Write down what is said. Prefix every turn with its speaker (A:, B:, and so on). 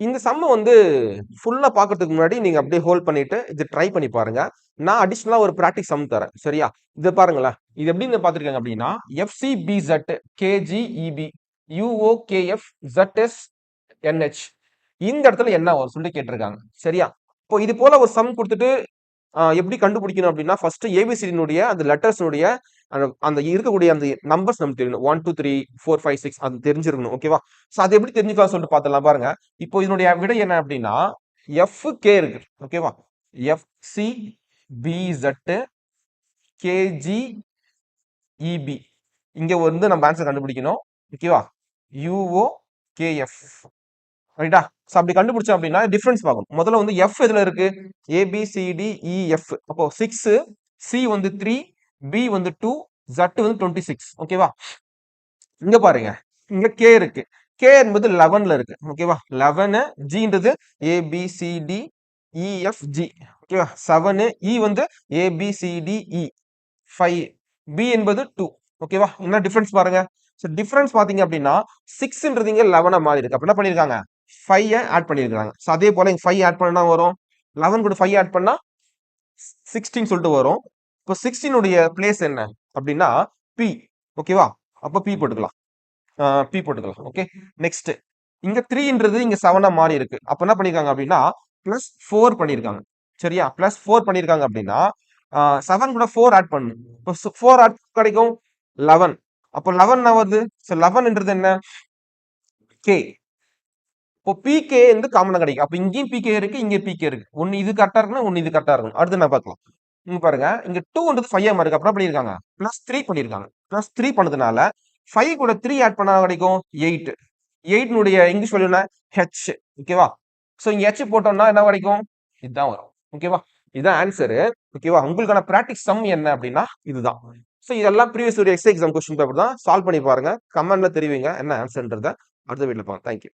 A: இந்த சம்ம வந்து ஃபுல்லா பார்க்கறதுக்கு முன்னாடி நீங்க அப்படியே ஹோல்ட் பண்ணிட்டு இது ட்ரை பண்ணி பாருங்க. நான் அடிஷனலா ஒரு பிராக்டிஸ் சம் தரேன். சரியா? இத பாருங்களேன். இது எப்படின்னு பார்த்துருக்காங்க அப்படின்னா, எஃப்சிபிசெட் கேஜிஇபி யுஓகேஎஃப் ZS NH இந்த இடத்துல என்ன வரும் சொல்லி கேட்டிருக்காங்க. சரியா? இப்போ இது போல ஒரு சம் குடுத்துட்டு எப்படி கண்டுபிடிக்கணும் அப்படின்னா, ஃபர்ஸ்ட் ஏபிசிடியினுடைய அந்த லெட்டர்ஸ்னுடைய அந்த இருக்கக்கூடிய அந்த நம்பர்ஸ் நமக்கு தெரியணும். 1, 2, 3, 4, 5, 6 அது தெரிஞ்சிருக்கணும். ஓகேவா? சோ அது எப்படி தெரிஞ்சுக்கலாம் சொல்லிட்டு பார்த்தலாம் பாருங்க. இப்போ இதனுடைய விடை என்ன அப்படின்னா, எஃப்கே இருக்கு. ஓகேவா? எஃப்சிபிசெட் கேஜிஇபி இங்க வந்து நம்ம ஆன்சர் கண்டுபிடிக்கணும். ஓகேவா? யுஓகேஎஃப் ரைட்டா? சோ அப்படி கண்டுபிடிச்சோம் அப்படின்னா டிஃபரன்ஸ் பார்க்கணும். முதல்ல வந்து எஃப் எதுல இருக்கு? ஏபிசிடிஇஎஃப். அப்போ 6, சி வந்து 3, பி வந்து 2, Z வந்து 26. ஓகேவா? இங்க பாருங்க. இங்க கே இருக்கு. கே என்பது 11ல இருக்கு. ஓகேவா? 11 ஜின்றது ஏபிசிடிஇஎஃப்ஜி. ஓகேவா? 7 இ வந்து ஏபிசிடிஇ. 5 பி என்பது 2. ஓகேவா? என்ன டிஃபரன்ஸ் பாருங்க. சோ டிஃபரன்ஸ் பாத்தீங்க அப்படின்னா 6ன்றது இங்க 11 மாறி இருக்கு. அப்ப என்ன பண்ணிருக்காங்க? 5 ஆட் பண்ணிருக்காங்க. சோ அதே போல இங்க 5 ஆட் பண்ணா வரும். 11 கூட 5 ஆட் பண்ணா 16 சொல்லிட்டு வரும். இப்போ 16 உடைய பிளேஸ் என்ன அப்படின்னா பி. ஓகேவா? அப்ப பி போட்டுக்கலாம். பி போட்டுக்கலாம். ஓகே. நெக்ஸ்ட் இங்க 3ன்றது இங்க 7 மாறி இருக்கு. அப்ப என்ன பண்ணிருக்காங்க அப்படின்னா +4 பண்ணிருக்காங்க. சரியா? +4 பண்ணிருக்காங்க அப்படின்னா 7 கூட 4 ஆட் பண்ணணும். இப்போ 4 ஆட் கிடைக்கும் 11. அப்போ 11 என்ன வருது? சோ 11ன்றது என்ன? கே. இப்போ பிகே வந்து காமனா கிடைக்கும். அப்ப இங்கேயும் பிகே இருக்கு, இங்க பிகே இருக்கு. ஒன்னு இது கரெக்டா இருக்கணும், ஒன்னு இது கரெக்டா இருக்கணும். அடுத்து நான் பார்க்கலாம். இங்க பாருங்க. இங்க 2ன்றது 5 மாறி இருக்கு. அப்புறம் பண்ணிருக்காங்க. +3 பண்ணிருக்காங்க. +3 பண்ணதுனால 5 கூட 3 ஆட் பண்ணா கிடைக்கும் 8. 8 னுடைய இங்கிலீஷ் வேல்யூ என்ன? ஹெச். ஓகேவா? சோ இங்க ஹெச் போட்டோம்னா என்ன கிடைக்கும்? இதுதான் வரும். ஓகேவா? இதுதான் ஆன்சர். ஓகேவா? உங்களுக்கான பிராக்டிஸ் சம் என்ன அப்படின்னா இதுதான். சோ இதெல்லாம் ப்ரீவியஸ் ஒரு எக்ஸாம் கொஸ்டின் பேப்பர் தான். சால்வ் பண்ணி பாருங்க. கமெண்ட்ல தெரிவிங்க என்ன ஆன்சர்ன்றத. அடுத்த வீடியோல பார்க்கலாம். Thank you.